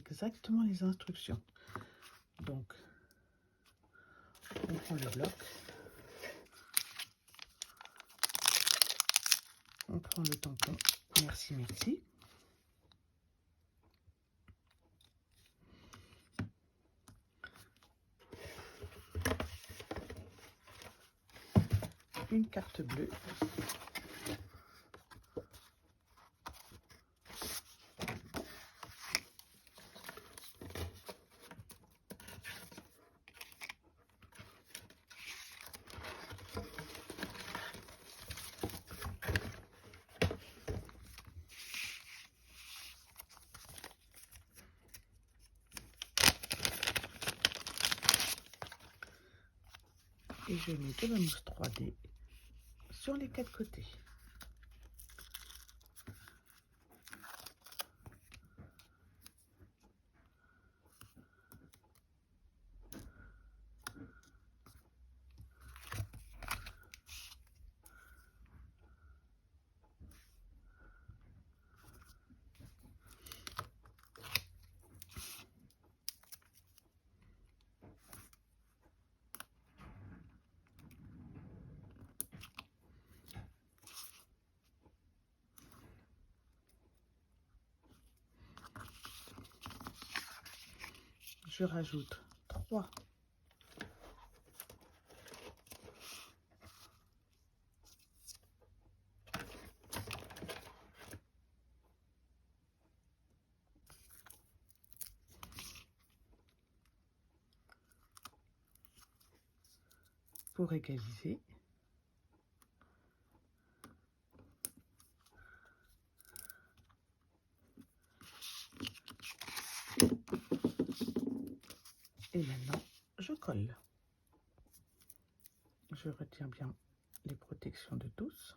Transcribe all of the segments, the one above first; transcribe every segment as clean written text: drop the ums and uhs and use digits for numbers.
exactement les instructions. Donc, on prend le bloc, on prend le tampon, merci, merci. Une carte bleue. Et je mets de la mousse 3D sur les 4 côtés. Je rajoute 3 pour égaliser. Et maintenant, je colle. Je retiens bien les protections de tous.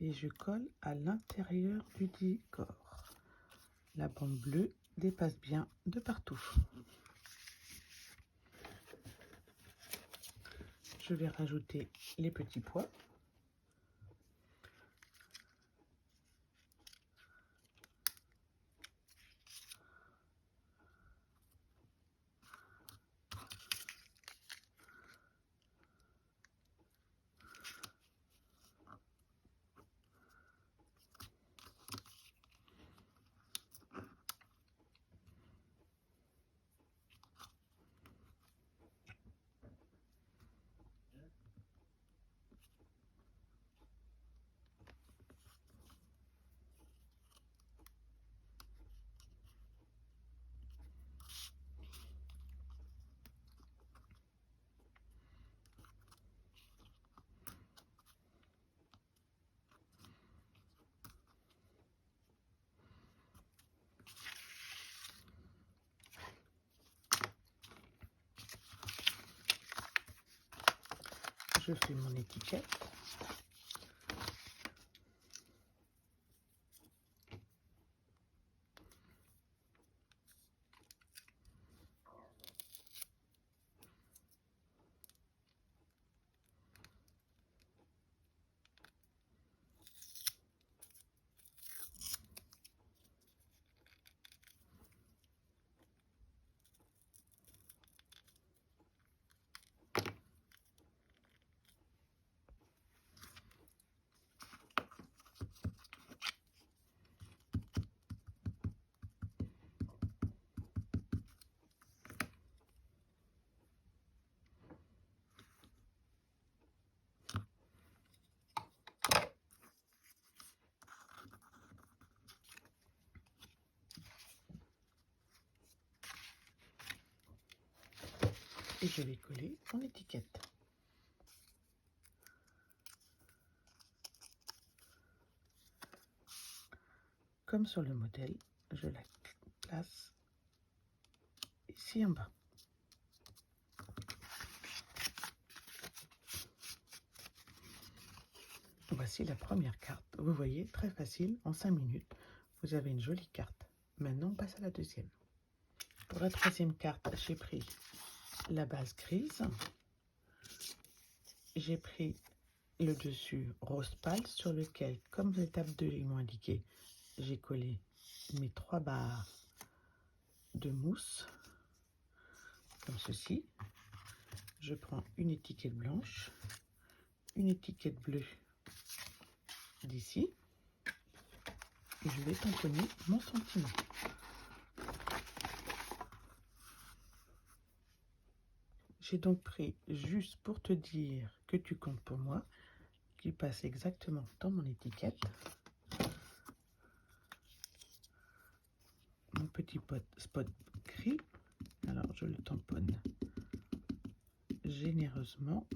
Et je colle à l'intérieur du décor. La bande bleue dépasse bien de partout. Je vais rajouter les petits pois. Je fais mon étiquette. Et je vais coller mon étiquette. Comme sur le modèle, je la place ici en bas. Voici la première carte. Vous voyez, très facile, en 5 minutes, vous avez une jolie carte. Maintenant, on passe à la deuxième. Pour la troisième carte, j'ai pris la base grise. J'ai pris le dessus rose pâle sur lequel, comme l'étape 2 ils m'ont indiqué, j'ai collé mes 3 barres de mousse, comme ceci. Je prends une étiquette blanche, une étiquette bleue d'ici, et je vais tamponner mon sentiment. J'ai donc pris, juste pour te dire que tu comptes pour moi, qui passe exactement dans mon étiquette, mon petit spot gris. Alors je le tamponne généreusement.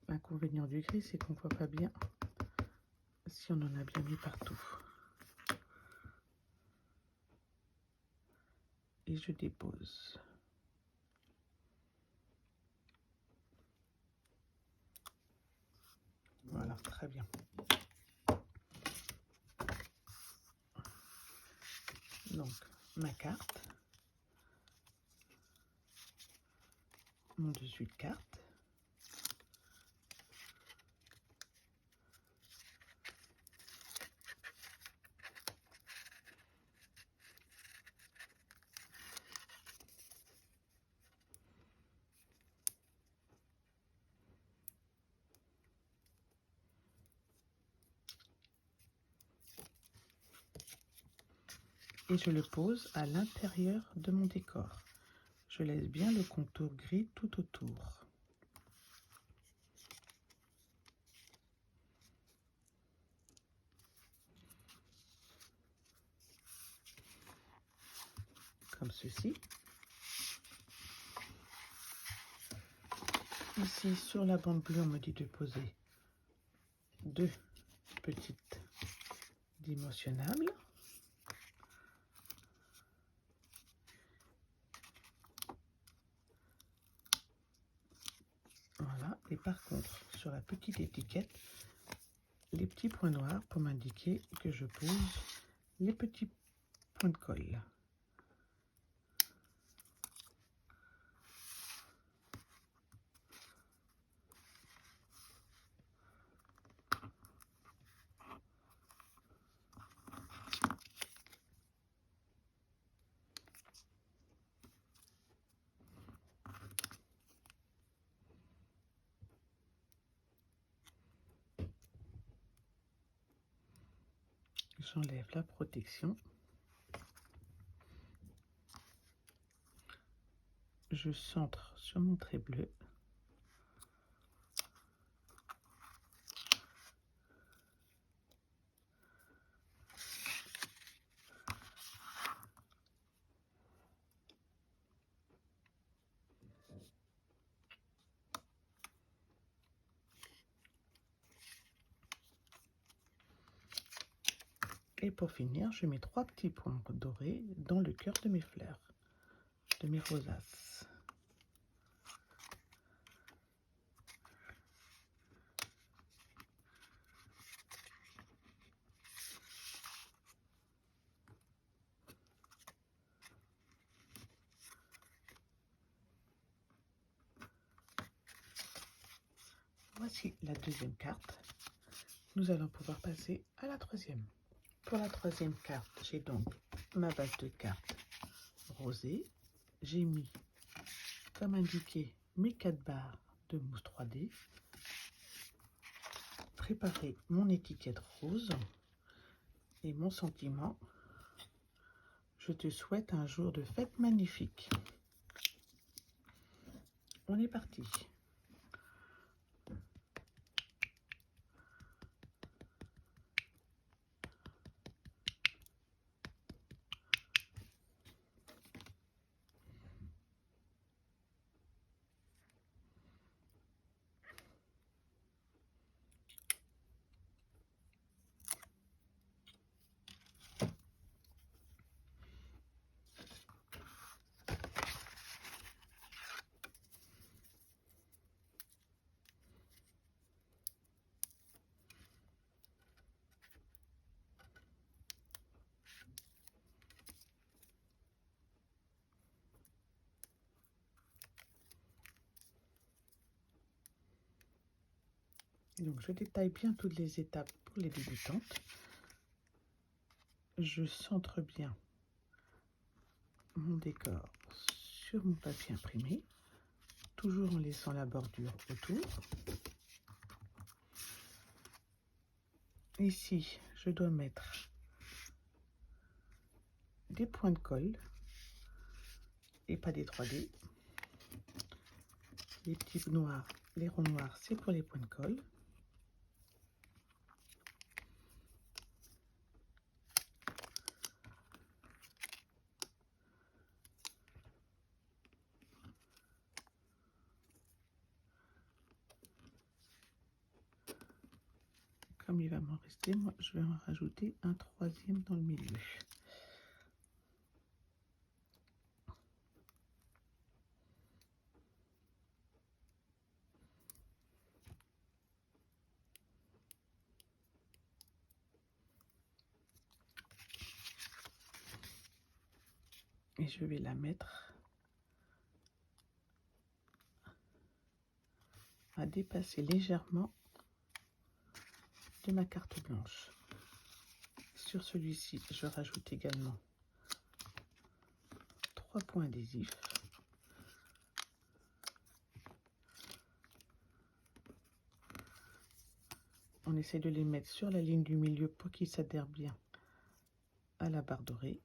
L'inconvénient du gris, c'est qu'on ne voit pas bien si on en a bien mis partout. Et je dépose. Voilà, très bien. Donc, ma carte, mon dessus de carte, et je le pose à l'intérieur de mon décor. Je laisse bien le contour gris tout autour. Comme ceci. Ici, sur la bande bleue, on me dit de poser 2 petites dimensionnables. Voilà, et par contre, sur la petite étiquette, les petits points noirs pour m'indiquer que je pose les petits points de colle. J'enlève la protection. Je centre sur mon trait bleu. Et pour finir, je mets 3 petits points dorés dans le cœur de mes fleurs, de mes rosaces. Voici la deuxième carte. Nous allons pouvoir passer à la troisième. Pour la troisième carte, j'ai donc ma base de cartes rosée. J'ai mis, comme indiqué, mes 4 barres de mousse 3D. Préparé mon étiquette rose et mon sentiment. Je te souhaite un jour de fête magnifique. On est parti. Donc je détaille bien toutes les étapes pour les débutantes. Je centre bien mon décor sur mon papier imprimé, toujours en laissant la bordure autour. Ici, je dois mettre des points de colle et pas des 3D. Les petits noirs, les ronds noirs, c'est pour les points de colle. Comme il va m'en rester, moi, je vais en rajouter un troisième dans le milieu. Et je vais la mettre à dépasser légèrement de ma carte blanche. Sur celui-ci, je rajoute également 3 points adhésifs. On essaie de les mettre sur la ligne du milieu pour qu'ils s'adhèrent bien à la barre dorée.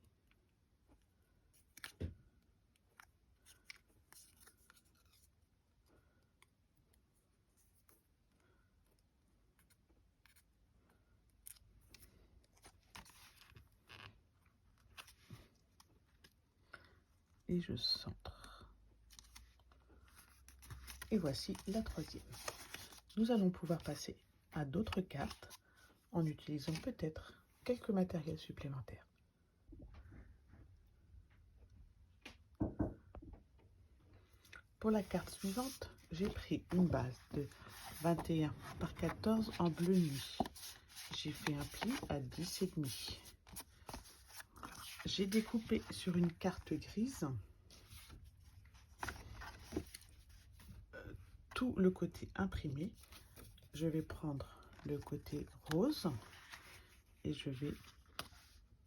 Et je centre. Et voici la troisième. Nous allons pouvoir passer à d'autres cartes en utilisant peut-être quelques matériels supplémentaires. Pour la carte suivante, j'ai pris une base de 21 par 14 en bleu nuit. J'ai fait un pli à 10,5. J'ai découpé sur une carte grise tout le côté imprimé. Je vais prendre le côté rose et je vais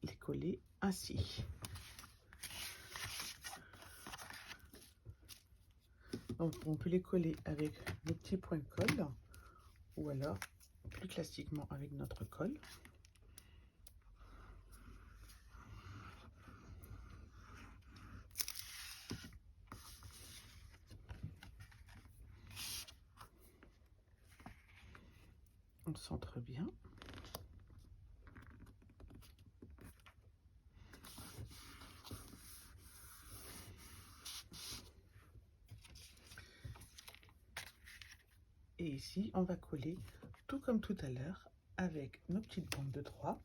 les coller ainsi. Donc on peut les coller avec des petits points de colle ou alors plus classiquement avec notre colle. On centre bien. Et ici, on va coller tout comme tout à l'heure avec nos petites bandes de 3.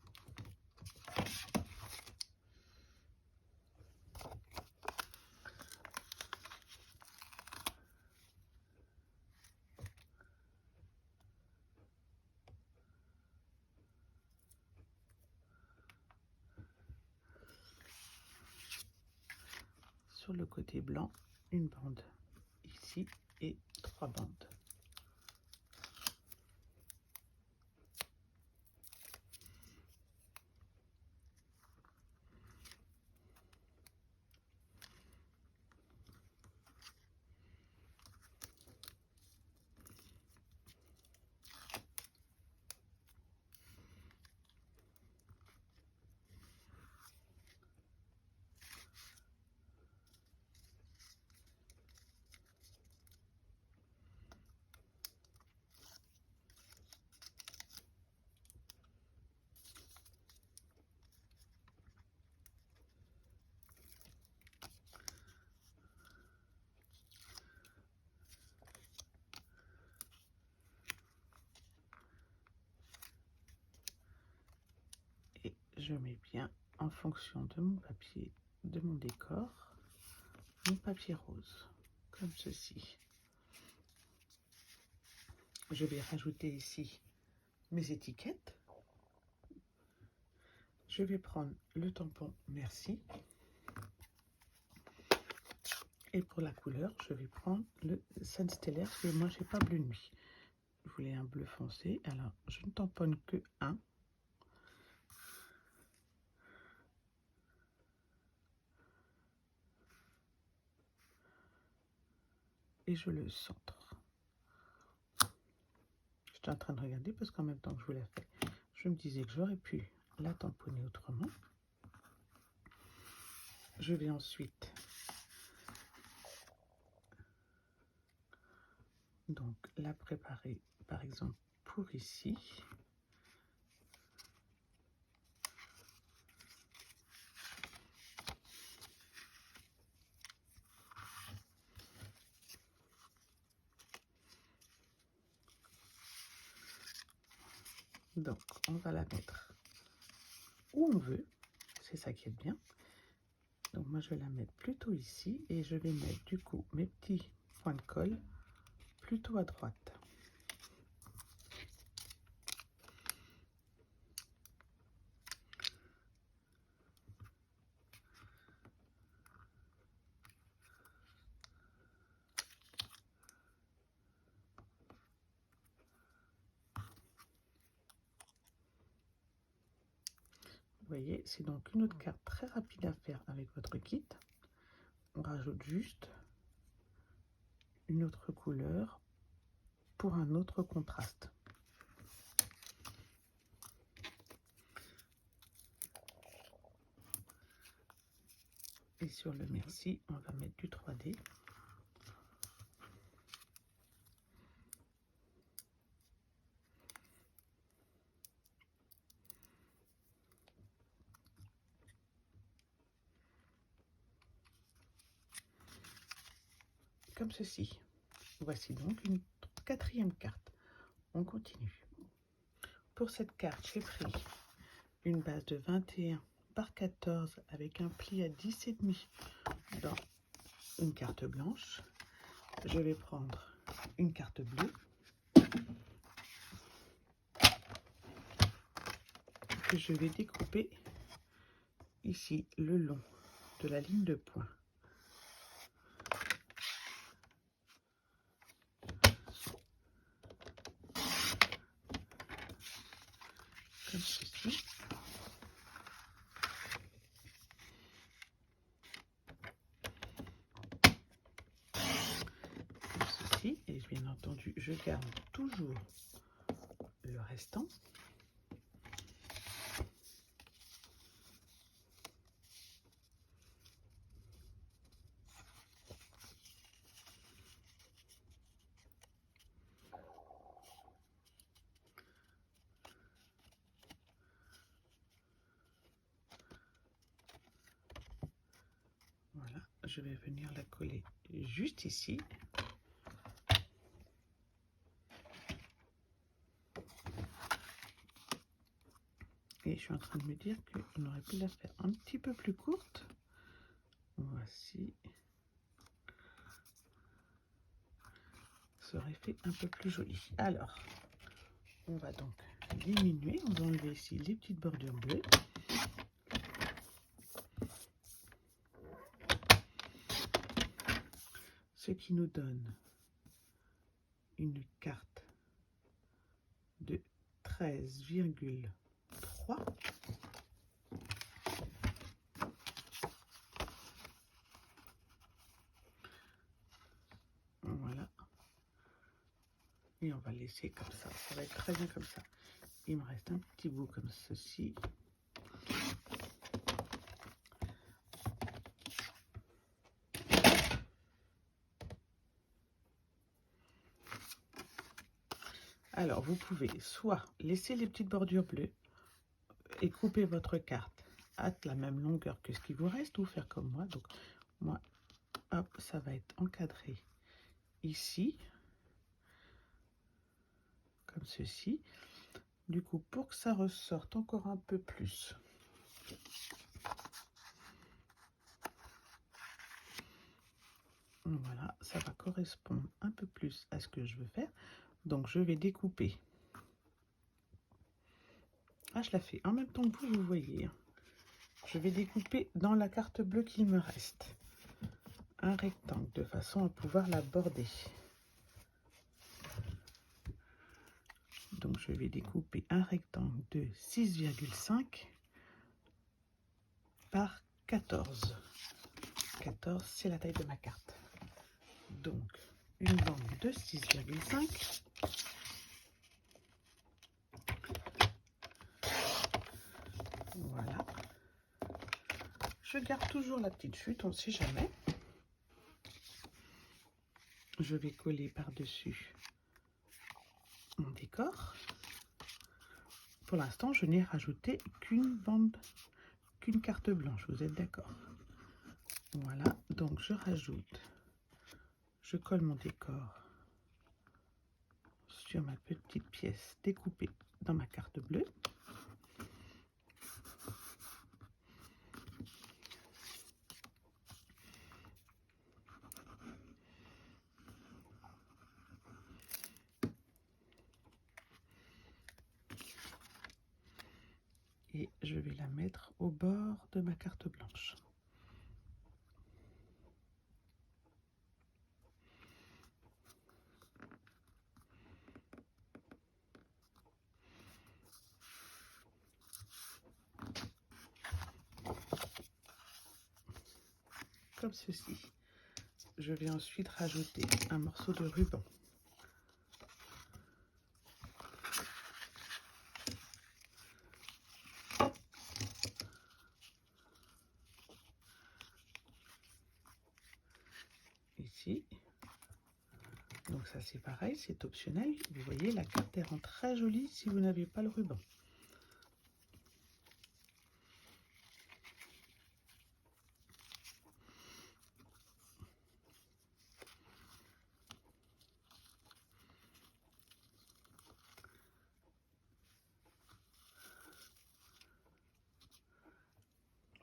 Sur le côté blanc, une bande ici et 3 bandes. Et je mets bien en fonction de mon papier, de mon décor, mon papier rose, comme ceci. Je vais rajouter ici mes étiquettes. Je vais prendre le tampon Merci. Et pour la couleur, je vais prendre le Scène Stellaire, parce que moi, j'ai pas bleu nuit. Vous voulez un bleu foncé, alors je ne tamponne que un. Et je le centre. J'étais en train de regarder parce qu'en même temps que je vous la fais, je me disais que j'aurais pu la tamponner autrement. Je vais ensuite donc la préparer par exemple pour ici. Donc on va la mettre où on veut, c'est ça qui est bien. Donc moi je vais la mettre plutôt ici et je vais mettre du coup mes petits points de colle plutôt à droite. Vous voyez, c'est donc une autre carte très rapide à faire avec votre kit. On rajoute juste une autre couleur pour un autre contraste. Et sur le merci, on va mettre du 3D. Comme ceci. Voici donc une quatrième carte. On continue. Pour cette carte, j'ai pris une base de 21 par 14 avec un pli à 10,5 dans une carte blanche. Je vais prendre une carte bleue que je vais découper ici le long de la ligne de point. Comme ceci. Comme ceci. Et bien entendu, je garde toujours le restant. Voilà, je vais venir la coller juste ici. Et je suis en train de me dire qu'on aurait pu la faire un petit peu plus courte. Voici. Ça aurait fait un peu plus joli. Alors, on va donc diminuer. On va enlever ici les petites bordures bleues. Ce qui nous donne une carte de 13,3. Voilà. Et on va laisser comme ça. Ça va être très bien comme ça. Il me reste un petit bout comme ceci. Alors, vous pouvez soit laisser les petites bordures bleues et couper votre carte à la même longueur que ce qui vous reste, ou faire comme moi. Donc, moi, hop, ça va être encadré ici, comme ceci. Du coup, pour que ça ressorte encore un peu plus, voilà, ça va correspondre un peu plus à ce que je veux faire. Donc, je vais découper. Ah, je la fais en même temps que vous voyez. Je vais découper dans la carte bleue qu'il me reste un rectangle de façon à pouvoir la border. Donc je vais découper un rectangle de 6,5 par 14. 14, c'est la taille de ma carte. Donc une bande de 6,5. Voilà. Je garde toujours la petite chute, on ne sait jamais. Je vais coller par-dessus mon décor. Pour l'instant, je n'ai rajouté qu'une bande, qu'une carte blanche, vous êtes d'accord? Voilà, donc je rajoute, je colle mon décor sur ma petite pièce découpée dans ma carte bleue. Et je vais la mettre au bord de ma carte blanche. Comme ceci. Je vais ensuite rajouter un morceau de ruban. Ici. Donc ça c'est pareil, c'est optionnel. Vous voyez, la carte elle rend très jolie si vous n'avez pas le ruban.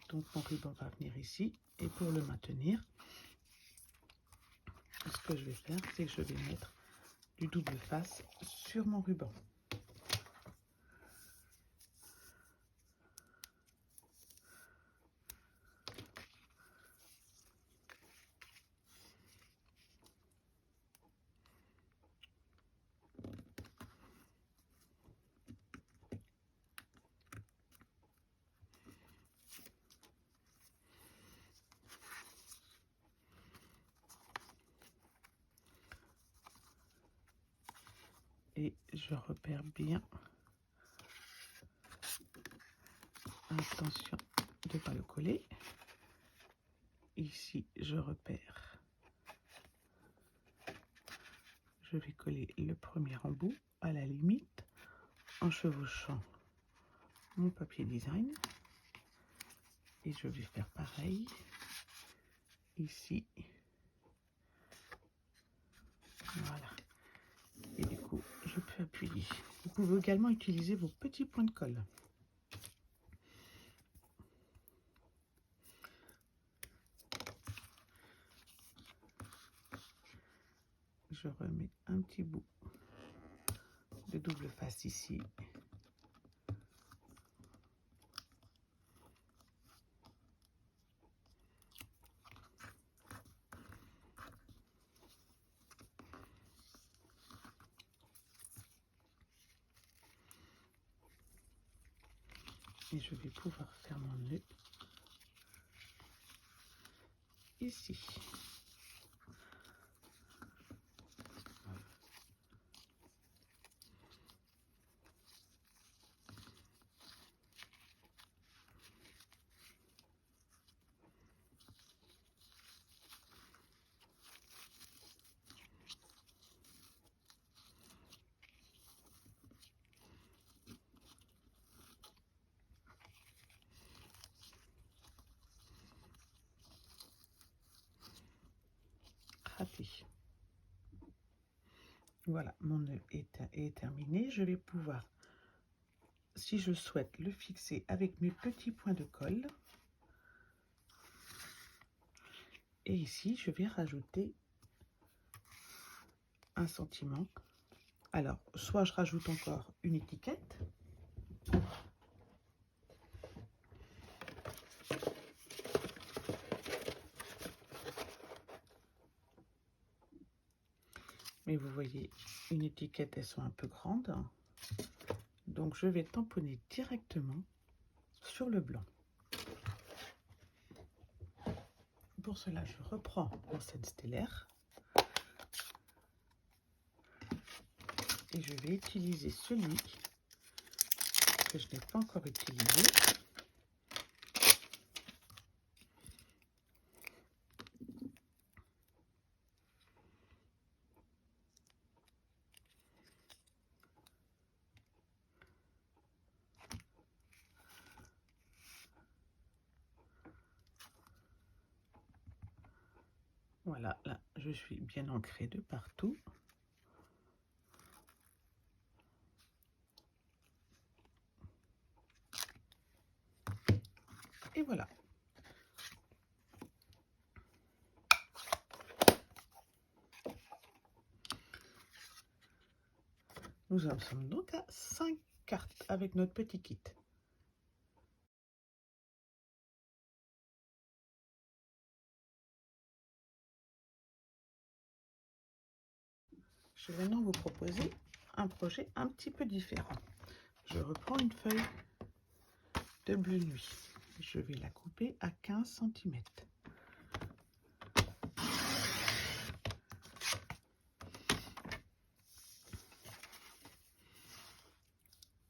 Donc mon ruban va venir ici et pour le maintenir, ce que je vais faire, c'est que je vais mettre du double face sur mon ruban. Et je repère bien. Attention de ne pas le coller. Ici, je repère. Je vais coller le premier embout à la limite en chevauchant mon papier design. Et je vais faire pareil ici. Voilà. Et du coup, je peux appuyer. Vous pouvez également utiliser vos petits points de colle. Je remets un petit bout de double face ici. Et je vais pouvoir faire mon nœud ici. Raté. Voilà, mon nœud est terminé. Je vais pouvoir, si je souhaite, le fixer avec mes petits points de colle. Et ici, je vais rajouter un sentiment. Alors, soit je rajoute encore une étiquette. Mais vous voyez, une étiquette, elles sont un peu grandes. Donc, je vais tamponner directement sur le blanc. Pour cela, je reprends mon scène stellaire et je vais utiliser celui que je n'ai pas encore utilisé. Voilà, là, je suis bien ancrée de partout. Et voilà. Nous en sommes donc à 5 cartes avec notre petit kit. Je vais maintenant vous proposer un projet un petit peu différent. Je reprends une feuille de bleu nuit. Je vais la couper à 15 cm.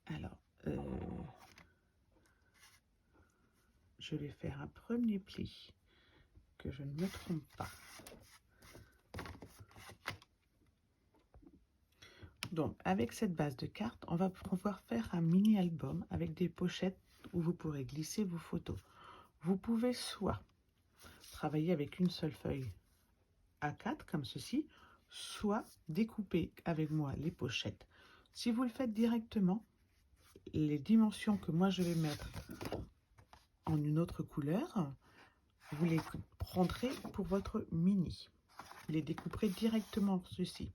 Alors, je vais faire un premier pli, que je ne me trompe pas. Donc, avec cette base de cartes, on va pouvoir faire un mini-album avec des pochettes où vous pourrez glisser vos photos. Vous pouvez soit travailler avec une seule feuille A4 comme ceci, soit découper avec moi les pochettes. Si vous le faites directement, les dimensions que moi je vais mettre en une autre couleur, vous les prendrez pour votre mini. Vous les découperez directement ceci.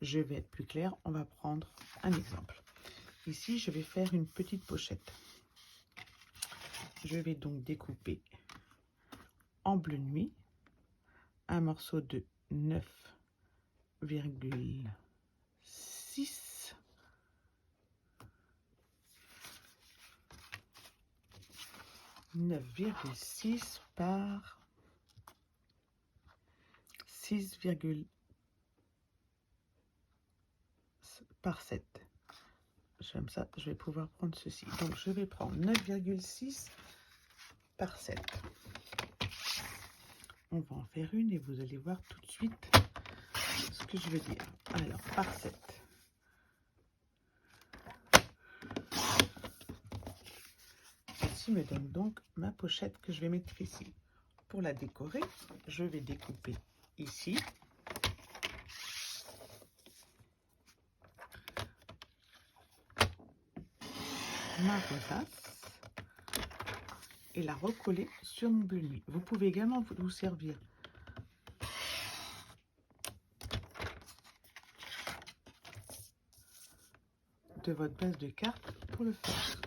Je vais être plus clair, on va prendre un exemple. Ici, je vais faire une petite pochette. Je vais donc découper en bleu nuit un morceau de 9,6 par 6, par 7. J'aime ça, je vais pouvoir prendre ceci. Donc je vais prendre 9,6 par 7. On va en faire une et vous allez voir tout de suite ce que je veux dire. Alors, par 7. Ceci me donne donc ma pochette que je vais mettre ici. Pour la décorer, je vais découper ici. Ma rosace et la recoller sur mon bleu nuit. Vous pouvez également vous servir de votre base de cartes pour le faire.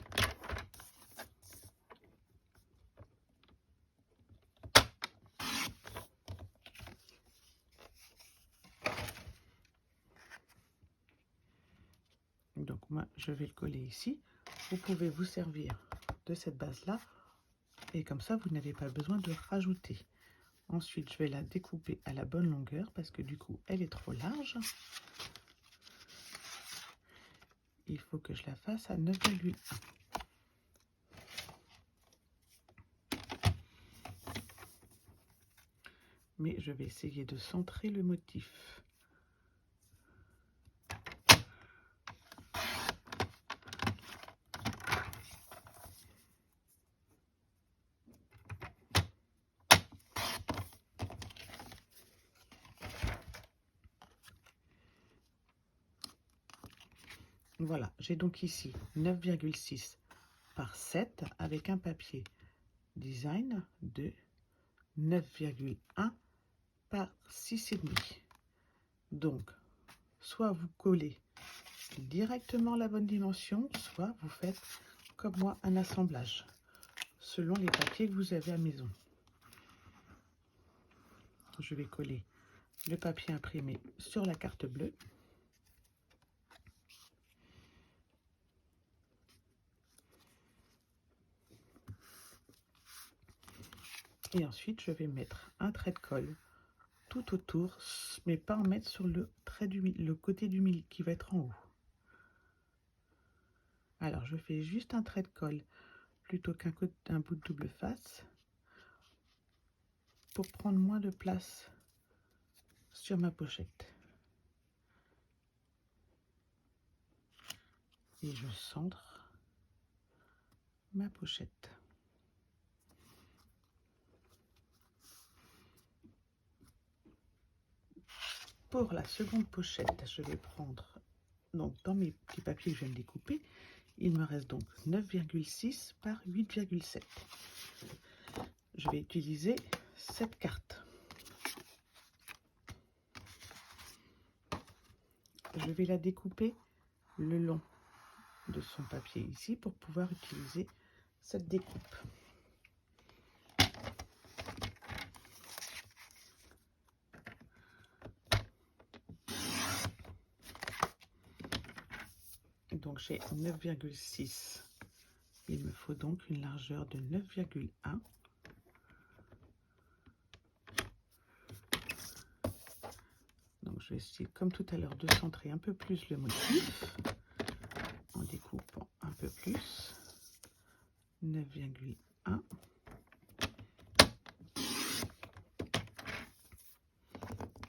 Donc moi je vais le coller ici. Vous pouvez vous servir de cette base là et comme ça vous n'avez pas besoin de rajouter. Ensuite je vais la découper à la bonne longueur parce que du coup elle est trop large. Il faut que je la fasse à 9,1. Mais je vais essayer de centrer le motif. Voilà, j'ai donc ici 9,6 par 7 avec un papier design de 9,1 par 6,5. Donc, soit vous collez directement la bonne dimension, soit vous faites comme moi un assemblage selon les papiers que vous avez à maison. Je vais coller le papier imprimé sur la carte bleue. Et ensuite, je vais mettre un trait de colle tout autour, mais pas en mettre sur le trait du le côté du milieu qui va être en haut. Alors, je fais juste un trait de colle plutôt qu'un bout de double face pour prendre moins de place sur ma pochette. Et je centre ma pochette. Pour la seconde pochette, je vais prendre, donc dans mes petits papiers que je viens de découper, il me reste donc 9,6 par 8,7. Je vais utiliser cette carte. Je vais la découper le long de son papier ici pour pouvoir utiliser cette découpe. Donc j'ai 9,6. Il me faut donc une largeur de 9,1. Donc je vais essayer comme tout à l'heure de centrer un peu plus le motif en découpant un peu plus. 9,1.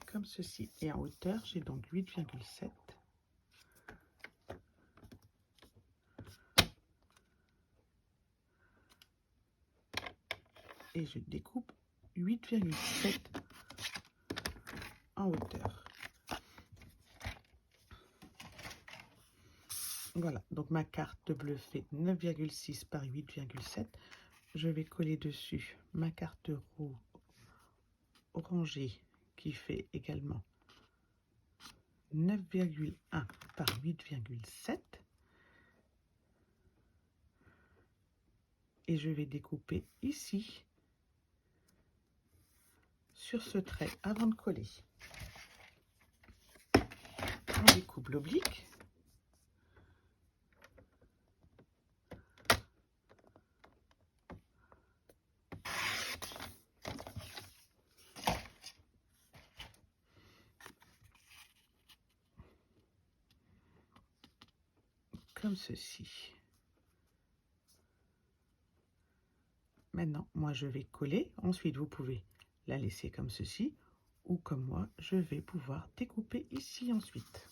Comme ceci. Et en hauteur, j'ai donc 8,7. Et je découpe 8,7 en hauteur. Voilà, donc ma carte de bleu fait 9,6 par 8,7. Je vais coller dessus ma carte orangée qui fait également 9,1 par 8,7. Et je vais découper ici sur ce trait avant de coller. On découpe l'oblique. Comme ceci. Maintenant, moi je vais coller. Ensuite, vous pouvez la laisser comme ceci. Ou comme moi, je vais pouvoir découper ici ensuite.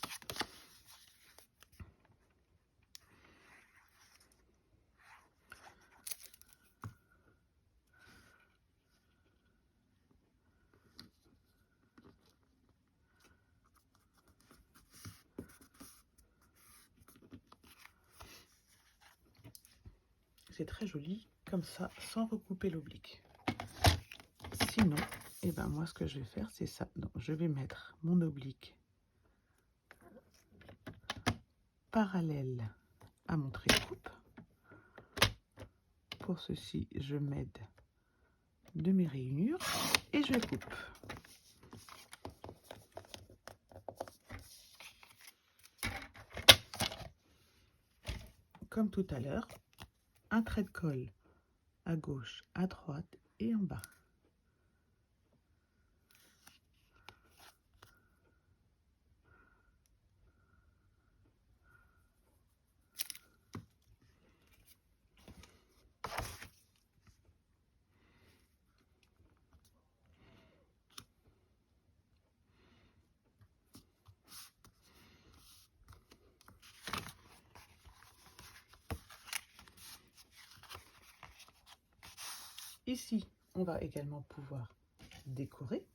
C'est très joli comme ça, sans recouper l'oblique. Sinon, eh ben moi ce que je vais faire, c'est ça. Donc, je vais mettre mon oblique parallèle à mon trait de coupe. Pour ceci, je m'aide de mes rainures et je coupe. Comme tout à l'heure, un trait de colle à gauche, à droite et en bas. Ici, on va également pouvoir décorer.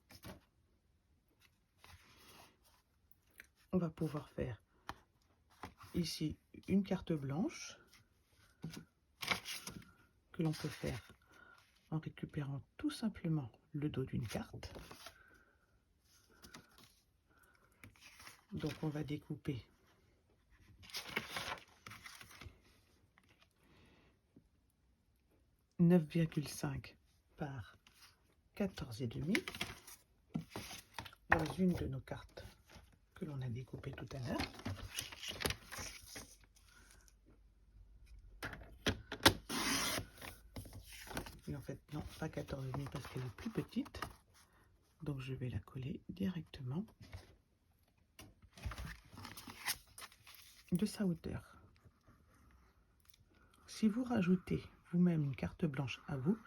On va pouvoir faire ici une carte blanche que l'on peut faire en récupérant tout simplement le dos d'une carte. Donc on va découper « 9,5 par 14,5 dans une de nos cartes que l'on a découpées tout à l'heure. Et en fait, non, sera 14,5 parce qu'elle est plus petite. Donc je vais la coller directement de sa hauteur. Si vous rajoutez vous-même une carte blanche à vous,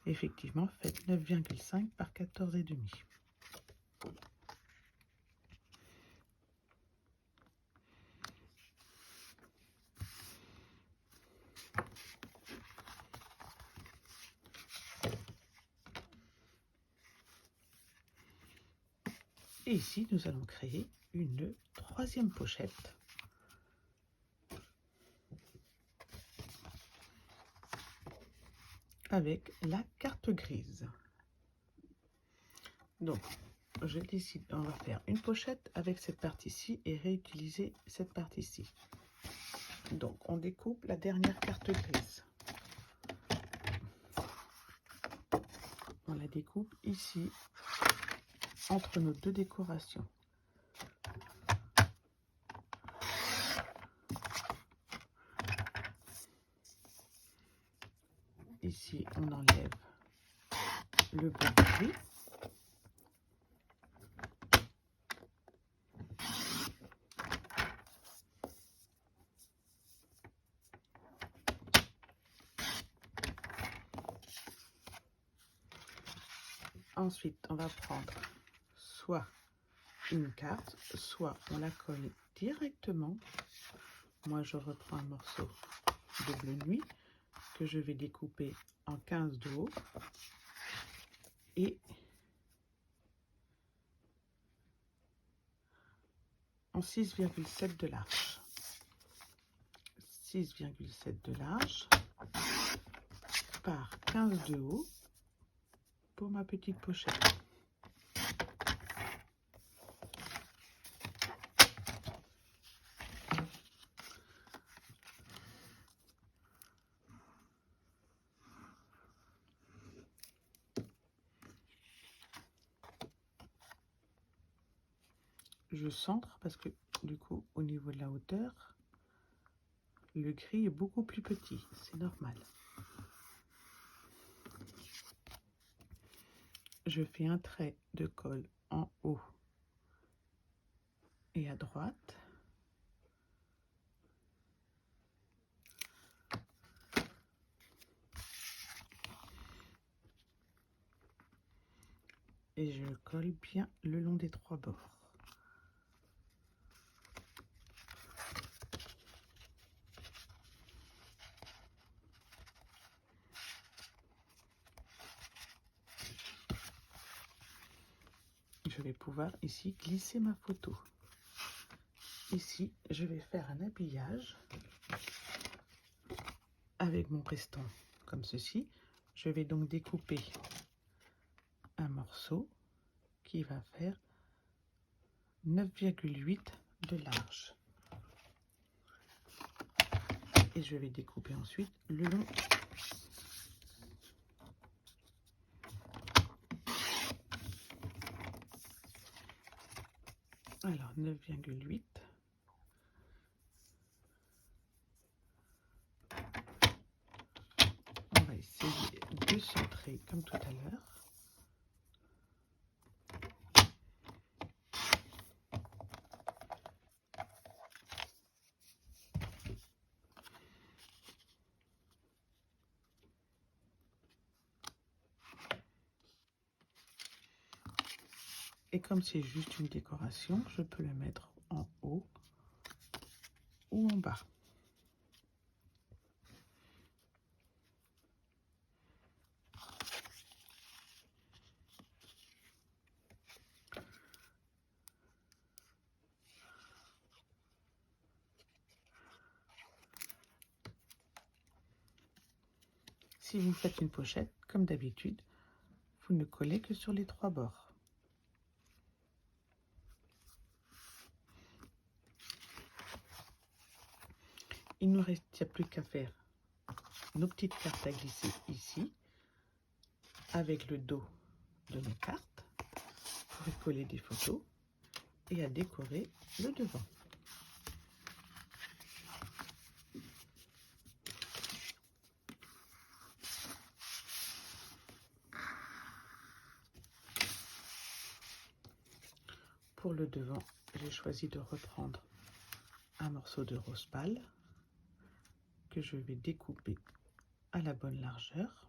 effectivement, faites 9,5 par 14,5. Et ici, nous allons créer une troisième pochette avec la carte grise. Donc, je décide, on va faire une pochette avec cette partie-ci et réutiliser cette partie-ci. Donc, on découpe la dernière carte grise. On la découpe ici, entre nos deux décorations. Ici, on enlève le bord gris. Ensuite, on va prendre soit une carte, soit on la colle directement. Moi, je reprends un morceau de bleu nuit que je vais découper en 15 de haut et en 6,7 de large. 6,7 de large par 15 de haut pour ma petite pochette. Je centre parce que du coup au niveau de la hauteur le gris est beaucoup plus petit, c'est normal. Je fais un trait de colle en haut et à droite. Et je colle bien le long des trois bords. Je vais pouvoir ici glisser ma photo. Ici, je vais faire un habillage avec mon restant comme ceci. Je vais donc découper un morceau qui va faire 9,8 de large. Et je vais découper ensuite le long. Alors 9,8. On va essayer de centrer comme tout à l'heure. Et comme c'est juste une décoration, je peux le mettre en haut ou en bas. Si vous faites une pochette, comme d'habitude, vous ne collez que sur les trois bords. Il ne nous reste plus qu'à faire nos petites cartes à glisser ici, avec le dos de nos cartes, pour y coller des photos et à décorer le devant. pour le devant, j'ai choisi de reprendre un morceau de rose pâle que je vais découper à la bonne largeur.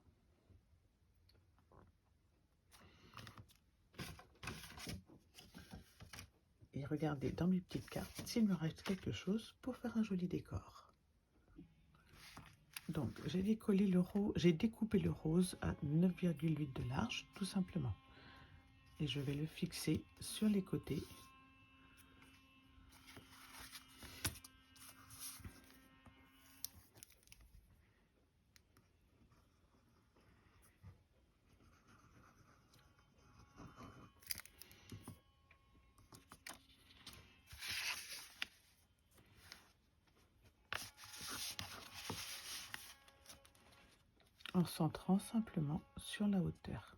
Et regardez dans mes petites cartes s'il me reste quelque chose pour faire un joli décor. Donc j'ai découpé le rose à 9,8 de large tout simplement. Et je vais le fixer sur les côtés. En centrant simplement sur la hauteur.